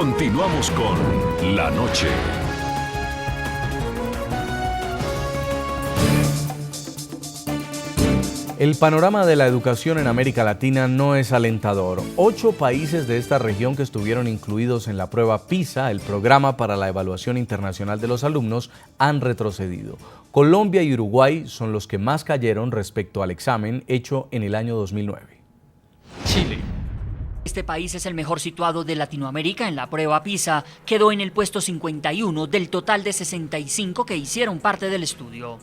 Continuamos con La Noche. El panorama de la educación en América Latina no es alentador. 8 países de esta región que estuvieron incluidos en la prueba PISA, el programa para la evaluación internacional de los alumnos, han retrocedido. Colombia y Uruguay son los que más cayeron respecto al examen hecho en el año 2009. Chile. Este país es el mejor situado de Latinoamérica en la prueba PISA. Quedó en el puesto 51 del total de 65 que hicieron parte del estudio.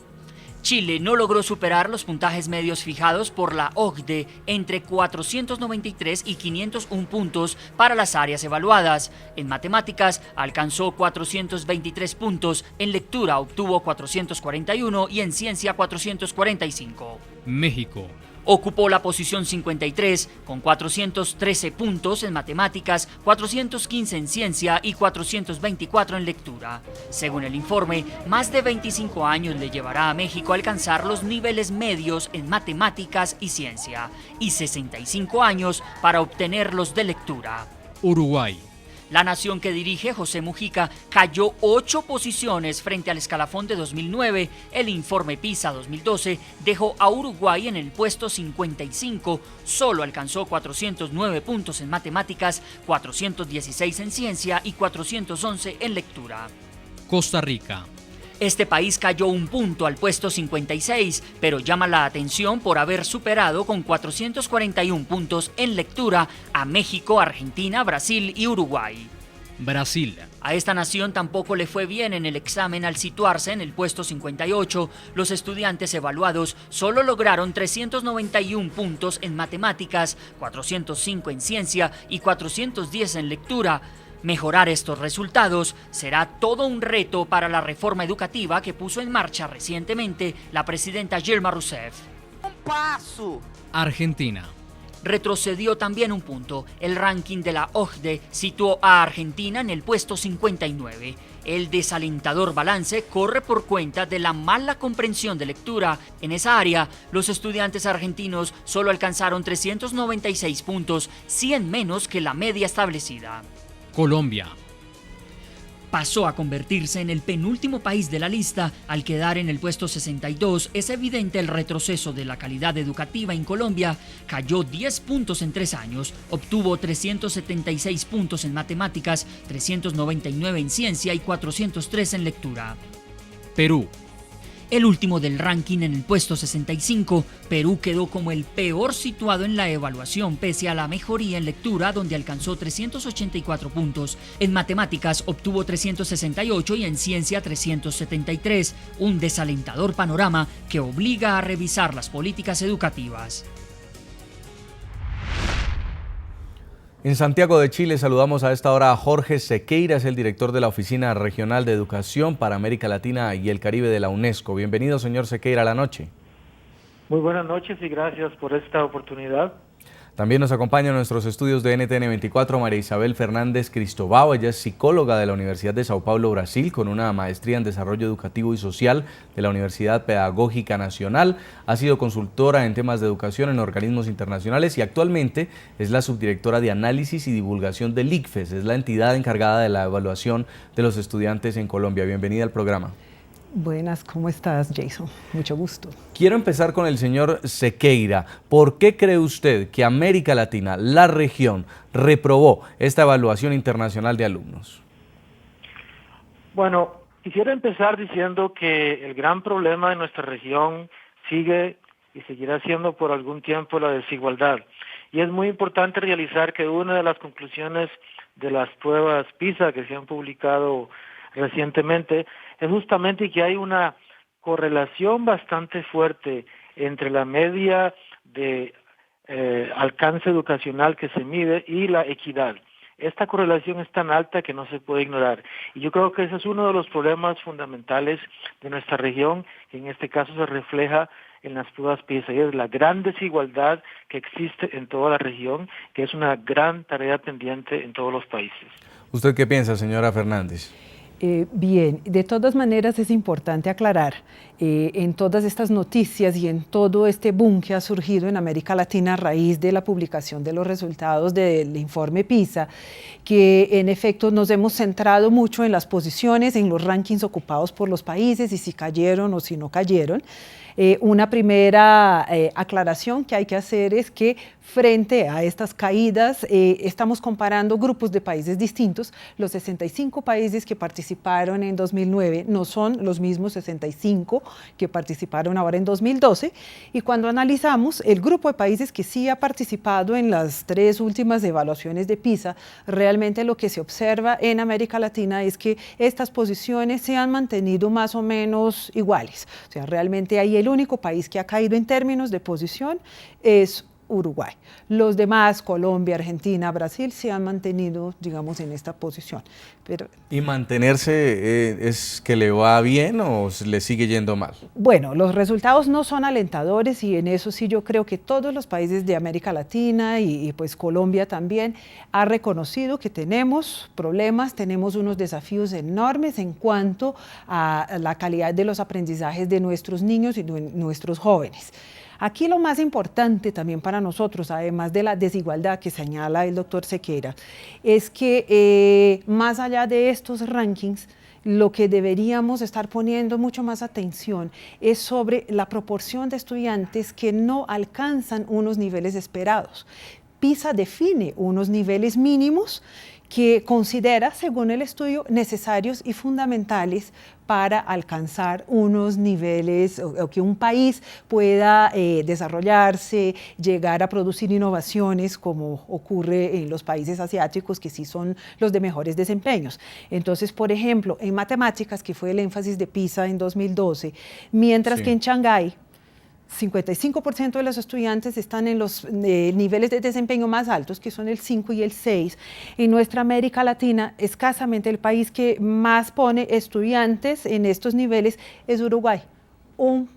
Chile no logró superar los puntajes medios fijados por la OCDE entre 493 y 501 puntos para las áreas evaluadas. En matemáticas alcanzó 423 puntos, en lectura obtuvo 441 y en ciencia 445. México. Ocupó la posición 53 con 413 puntos en matemáticas, 415 en ciencia y 424 en lectura. Según el informe, más de 25 años le llevará a México alcanzar los niveles medios en matemáticas y ciencia, y 65 años para obtenerlos de lectura. Uruguay. La nación que dirige José Mujica cayó 8 posiciones frente al escalafón de 2009. El informe PISA 2012 dejó a Uruguay en el puesto 55. Solo alcanzó 409 puntos en matemáticas, 416 en ciencia y 411 en lectura. Costa Rica. Este país cayó un punto al puesto 56, pero llama la atención por haber superado con 441 puntos en lectura a México, Argentina, Brasil y Uruguay. Brasil. A esta nación tampoco le fue bien en el examen al situarse en el puesto 58. Los estudiantes evaluados solo lograron 391 puntos en matemáticas, 405 en ciencia y 410 en lectura. Mejorar estos resultados será todo un reto para la reforma educativa que puso en marcha recientemente la presidenta Dilma Rousseff. Argentina. Retrocedió también un punto. El ranking de la OCDE situó a Argentina en el puesto 59. El desalentador balance corre por cuenta de la mala comprensión de lectura. En esa área, los estudiantes argentinos solo alcanzaron 396 puntos, 100 menos que la media establecida. Colombia. Pasó a convertirse en el penúltimo país de la lista al quedar en el puesto 62. Es evidente el retroceso de la calidad educativa en Colombia. Cayó 10 puntos en 3 años, obtuvo 376 puntos en matemáticas, 399 en ciencia y 403 en lectura. Perú. El último del ranking en el puesto 65, Perú quedó como el peor situado en la evaluación pese a la mejoría en lectura donde alcanzó 384 puntos. En matemáticas obtuvo 368 y en ciencia 373, un desalentador panorama que obliga a revisar las políticas educativas. En Santiago de Chile saludamos a esta hora a Jorge Sequeira, es el director de la Oficina Regional de Educación para América Latina y el Caribe de la UNESCO. Bienvenido, señor Sequeira, a La Noche. Muy buenas noches y gracias por esta oportunidad. También nos acompaña en nuestros estudios de NTN 24 María Isabel Fernández Cristóbal. Ella es psicóloga de la Universidad de Sao Paulo, Brasil, con una maestría en Desarrollo Educativo y Social de la Universidad Pedagógica Nacional. Ha sido consultora en temas de educación en organismos internacionales y actualmente es la subdirectora de Análisis y Divulgación del ICFES. Es la entidad encargada de la evaluación de los estudiantes en Colombia. Bienvenida al programa. Buenas, ¿cómo estás, Jason? Mucho gusto. Quiero empezar con el señor Sequeira. ¿Por qué cree usted que América Latina, la región, reprobó esta evaluación internacional de alumnos? Bueno, quisiera empezar diciendo que el gran problema de nuestra región sigue y seguirá siendo por algún tiempo la desigualdad. Y es muy importante realizar que una de las conclusiones de las pruebas PISA que se han publicado recientemente es justamente que hay una correlación bastante fuerte entre la media de alcance educacional que se mide y la equidad. Esta correlación es tan alta que no se puede ignorar. Y yo creo que ese es uno de los problemas fundamentales de nuestra región, que en este caso se refleja en las pruebas PISA, y es la gran desigualdad que existe en toda la región, que es una gran tarea pendiente en todos los países. ¿Usted qué piensa, señora Fernández? Bien, de todas maneras es importante aclarar en todas estas noticias y en todo este boom que ha surgido en América Latina a raíz de la publicación de los resultados del informe PISA, que en efecto nos hemos centrado mucho en las posiciones, en los rankings ocupados por los países y si cayeron o si no cayeron. Una primera aclaración que hay que hacer es que frente a estas caídas estamos comparando grupos de países distintos. Los 65 países que participaron en 2009 no son los mismos 65 que participaron ahora en 2012 y cuando analizamos el grupo de países que sí ha participado en las 3 últimas evaluaciones de PISA, realmente lo que se observa en América Latina es que estas posiciones se han mantenido más o menos iguales. O sea, realmente ahí el único país que ha caído en términos de posición es Uruguay. Los demás, Colombia, Argentina, Brasil, se han mantenido, digamos, en esta posición. ¿Y mantenerse es que le va bien o le sigue yendo mal? Bueno, los resultados no son alentadores y en eso sí yo creo que todos los países de América Latina y pues Colombia también ha reconocido que tenemos problemas, tenemos unos desafíos enormes en cuanto a la calidad de los aprendizajes de nuestros niños y de nuestros jóvenes. Aquí lo más importante también para nosotros, además de la desigualdad que señala el doctor Sequeira, es que más allá de estos rankings, lo que deberíamos estar poniendo mucho más atención es sobre la proporción de estudiantes que no alcanzan unos niveles esperados. PISA define unos niveles mínimos que considera, según el estudio, necesarios y fundamentales para alcanzar unos niveles o que un país pueda desarrollarse, llegar a producir innovaciones como ocurre en los países asiáticos que sí son los de mejores desempeños. Entonces, por ejemplo, en matemáticas, que fue el énfasis de PISA en 2012, mientras que en Shanghái 55% de los estudiantes están en los niveles de desempeño más altos, que son el 5 y el 6. En nuestra América Latina, escasamente el país que más pone estudiantes en estos niveles es Uruguay, un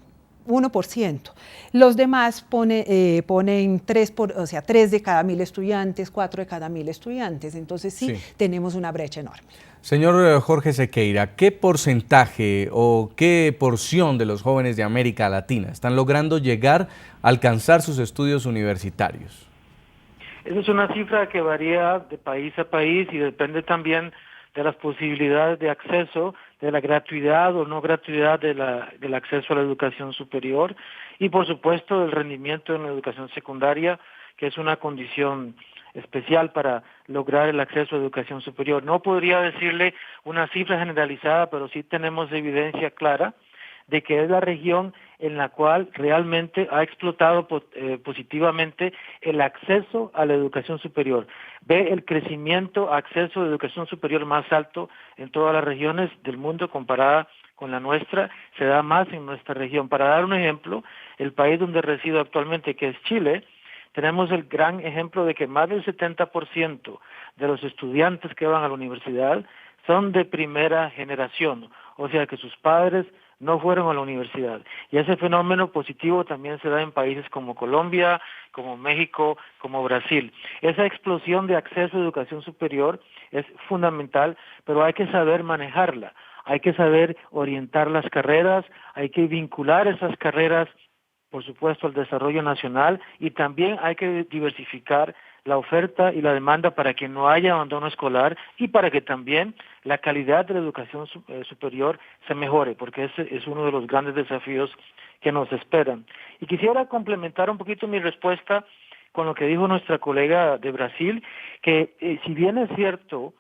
1%. Los demás ponen 3 de cada 1.000 estudiantes, 4 de cada 1.000 estudiantes. Entonces sí, tenemos una brecha enorme. Señor Jorge Sequeira, ¿qué porcentaje o qué porción de los jóvenes de América Latina están logrando llegar a alcanzar sus estudios universitarios? Esa es una cifra que varía de país a país y depende también de las posibilidades de acceso, de la gratuidad o no gratuidad del acceso a la educación superior y por supuesto del rendimiento en la educación secundaria, que es una condición especial para lograr el acceso a educación superior. No podría decirle una cifra generalizada, pero sí tenemos evidencia clara de que es la región en la cual realmente ha explotado positivamente el acceso a la educación superior. Ve el crecimiento, acceso a educación superior más alto en todas las regiones del mundo comparada con la nuestra, se da más en nuestra región. Para dar un ejemplo, el país donde resido actualmente, que es Chile, tenemos el gran ejemplo de que más del 70% de los estudiantes que van a la universidad son de primera generación, o sea que sus padres no fueron a la universidad. Y ese fenómeno positivo también se da en países como Colombia, como México, como Brasil. Esa explosión de acceso a educación superior es fundamental, pero hay que saber manejarla, hay que saber orientar las carreras, hay que vincular esas carreras, por supuesto, al desarrollo nacional y también hay que diversificar la oferta y la demanda para que no haya abandono escolar y para que también la calidad de la educación superior se mejore, porque ese es uno de los grandes desafíos que nos esperan. Y quisiera complementar un poquito mi respuesta con lo que dijo nuestra colega de Brasil, que si bien es cierto,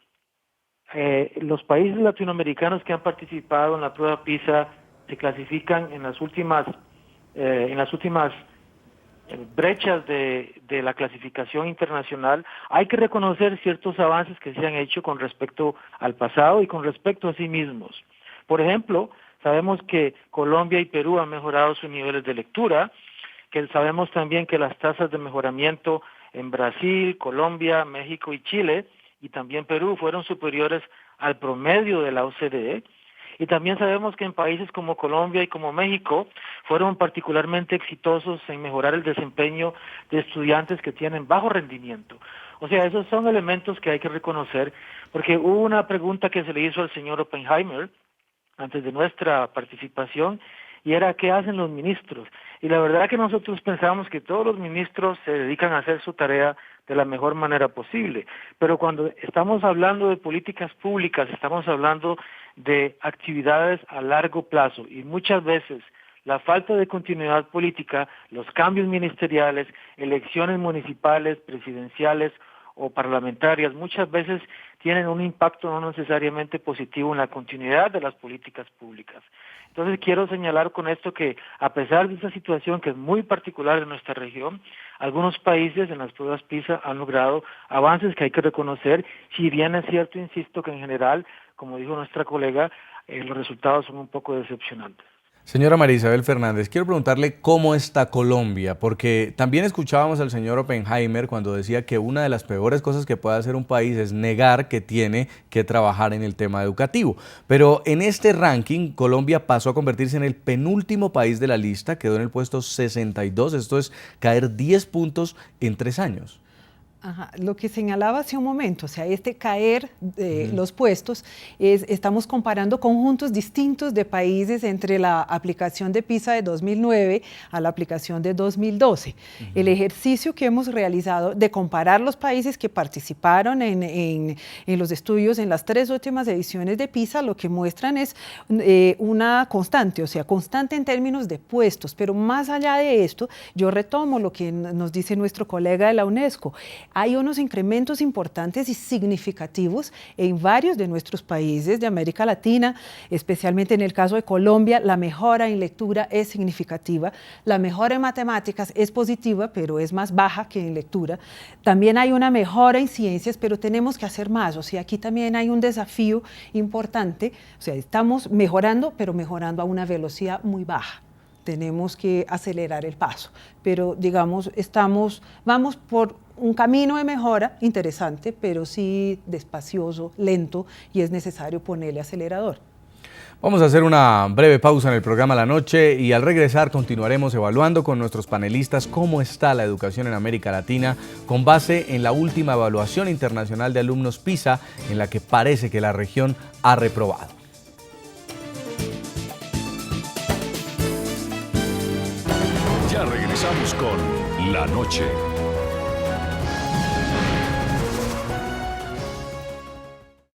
los países latinoamericanos que han participado en la prueba PISA se clasifican en las últimas brechas de la clasificación internacional, hay que reconocer ciertos avances que se han hecho con respecto al pasado y con respecto a sí mismos. Por ejemplo, sabemos que Colombia y Perú han mejorado sus niveles de lectura, que sabemos también que las tasas de mejoramiento en Brasil, Colombia, México y Chile, y también Perú, fueron superiores al promedio de la OCDE. Y también sabemos que en países como Colombia y como México fueron particularmente exitosos en mejorar el desempeño de estudiantes que tienen bajo rendimiento. O sea, esos son elementos que hay que reconocer, porque hubo una pregunta que se le hizo al señor Oppenheimer antes de nuestra participación, y era qué hacen los ministros. Y la verdad que nosotros pensamos que todos los ministros se dedican a hacer su tarea de la mejor manera posible, pero cuando estamos hablando de políticas públicas, estamos hablando de actividades a largo plazo, y muchas veces la falta de continuidad política, los cambios ministeriales, elecciones municipales, presidenciales o parlamentarias, muchas veces tienen un impacto no necesariamente positivo en la continuidad de las políticas públicas. Entonces quiero señalar con esto que a pesar de esta situación que es muy particular en nuestra región, algunos países en las pruebas PISA han logrado avances que hay que reconocer, si bien es cierto, insisto, que en general, como dijo nuestra colega, los resultados son un poco decepcionantes. Señora María Isabel Fernández, quiero preguntarle cómo está Colombia, porque también escuchábamos al señor Oppenheimer cuando decía que una de las peores cosas que puede hacer un país es negar que tiene que trabajar en el tema educativo. Pero en este ranking, Colombia pasó a convertirse en el penúltimo país de la lista, quedó en el puesto 62, esto es caer 10 puntos en 3 años. Ajá, lo que señalaba hace un momento, o sea, este caer de los puestos, estamos comparando conjuntos distintos de países entre la aplicación de PISA de 2009 a la aplicación de 2012. El ejercicio que hemos realizado de comparar los países que participaron en los estudios en las 3 últimas ediciones de PISA, lo que muestran es una constante, o sea, constante en términos de puestos, pero más allá de esto, yo retomo lo que nos dice nuestro colega de la UNESCO. Hay unos incrementos importantes y significativos en varios de nuestros países de América Latina, especialmente en el caso de Colombia. La mejora en lectura es significativa, la mejora en matemáticas es positiva, pero es más baja que en lectura. También hay una mejora en ciencias, pero tenemos que hacer más. O sea, aquí también hay un desafío importante. O sea, estamos mejorando, pero mejorando a una velocidad muy baja. Tenemos que acelerar el paso, pero digamos, vamos por un camino de mejora interesante, pero sí despacioso, lento, y es necesario ponerle acelerador. Vamos a hacer una breve pausa en el programa La Noche y al regresar continuaremos evaluando con nuestros panelistas cómo está la educación en América Latina con base en la última evaluación internacional de alumnos PISA en la que parece que la región ha reprobado. Ya regresamos con La Noche.